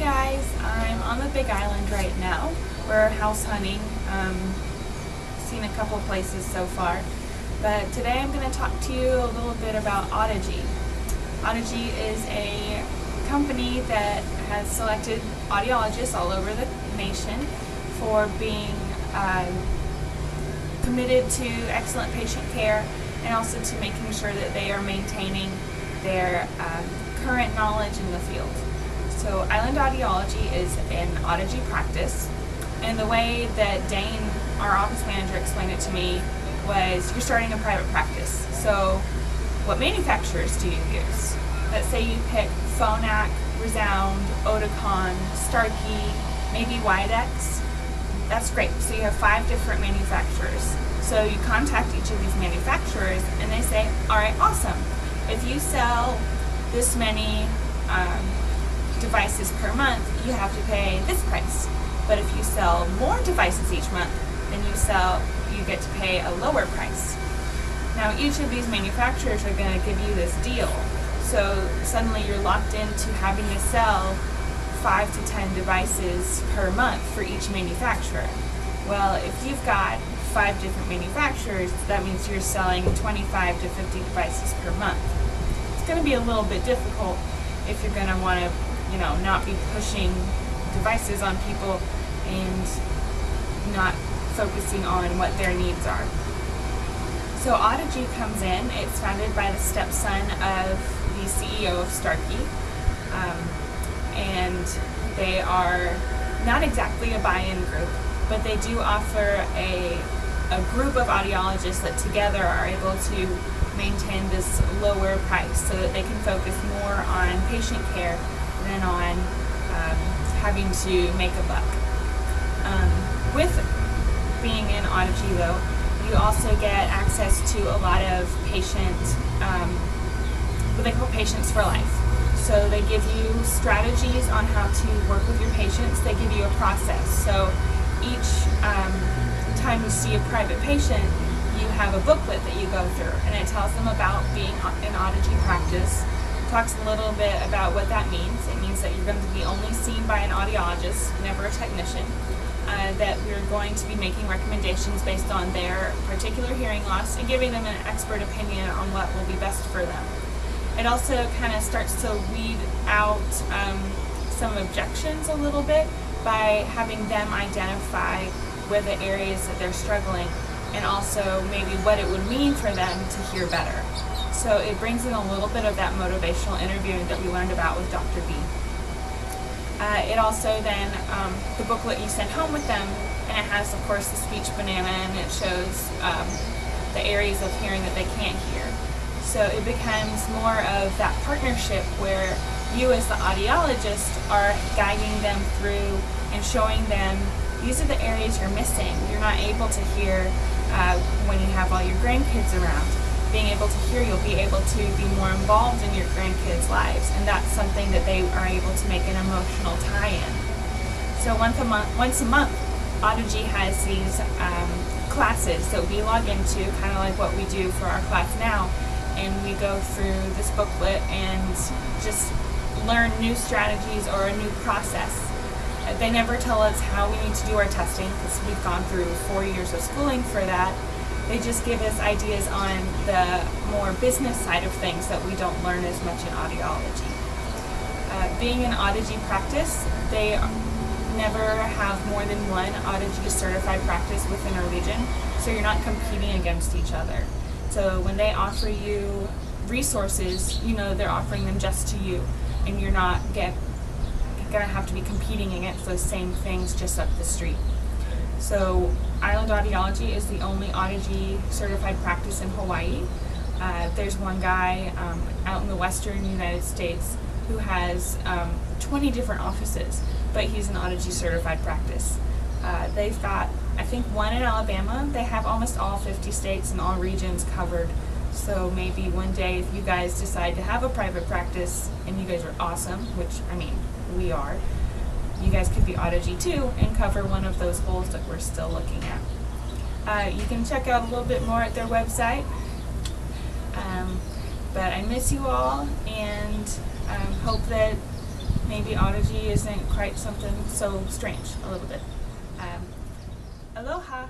guys, I'm on the Big Island right now. We're house hunting, seen a couple places so far, but today I'm going to talk to you a little bit about Audigy. Audigy is a company that has selected audiologists all over the nation for being committed to excellent patient care and also to making sure that they are maintaining their current knowledge in the field. So Island Audiology is an Audigy practice, and the way that Dane, our office manager, explained it to me was you're starting a private practice. So what manufacturers do you use? Let's say you pick Phonak, Resound, Oticon, Starkey, maybe Widex. That's great. So you have 5 different manufacturers. So you contact each of these manufacturers and they say, all right, awesome. If you sell this many devices per month, you have to pay this price. But if you sell more devices each month, then you get to pay a lower price. Now each of these manufacturers are going to give you this deal. So suddenly you're locked into having to sell 5 to 10 devices per month for each manufacturer. Well, if you've got 5 different manufacturers, that means you're selling 25 to 50 devices per month. It's going to be a little bit difficult if you're going to want to, not be pushing devices on people and not focusing on what their needs are. So Audigy comes in. It's founded by the stepson of the CEO of Starkey, and they are not exactly a buy-in group, but they do offer a group of audiologists that together are able to maintain this lower price so that they can focus more on patient care than on having to make a buck. With being in Audigy though, you also get access to a lot of what they call patients for life. So they give you strategies on how to work with your patients. They give you a process. So each time you see a private patient, you have a booklet that you go through, and it tells them about being an Audigy practice. Talks a little bit about what that means. It means that you're going to be only seen by an audiologist, never a technician. That we're going to be making recommendations based on their particular hearing loss and giving them an expert opinion on what will be best for them. It also kind of starts to weed out some objections a little bit by having them identify where the areas that they're struggling and also maybe what it would mean for them to hear better. So it brings in a little bit of that motivational interviewing that we learned about with Dr. B. It also then, the booklet you send home with them, and it has, of course, the speech banana, and it shows the areas of hearing that they can't hear. So it becomes more of that partnership where you as the audiologist are guiding them through and showing them these are the areas you're missing. You're not able to hear when you have all your grandkids around. Being able to hear, you'll be able to be more involved in your grandkids' lives, and that's something that they are able to make an emotional tie-in. So once a month, Audigy has these classes that we log into, kind of like what we do for our class now, and we go through this booklet and just learn new strategies or a new process. They never tell us how we need to do our testing because we've gone through 4 years of schooling for that. They just give us ideas on the more business side of things that we don't learn as much in audiology. Being an Audigy practice, they never have more than one Audigy certified practice within a region, so you're not competing against each other. So when they offer you resources, they're offering them just to you, and you're not going to have to be competing against those same things just up the street. So Island Audiology is the only Audigy certified practice in Hawaii. There's one guy out in the western United States who has 20 different offices, but he's an Audigy certified practice. They've got, I think, one in Alabama. They have almost all 50 states and all regions covered. So maybe one day if you guys decide to have a private practice and you guys are awesome, which, we are, you guys could be Audigy too and cover one of those holes that we're still looking at. You can check out a little bit more at their website. But I miss you all, and hope that maybe Audigy isn't quite something so strange, a little bit. Aloha!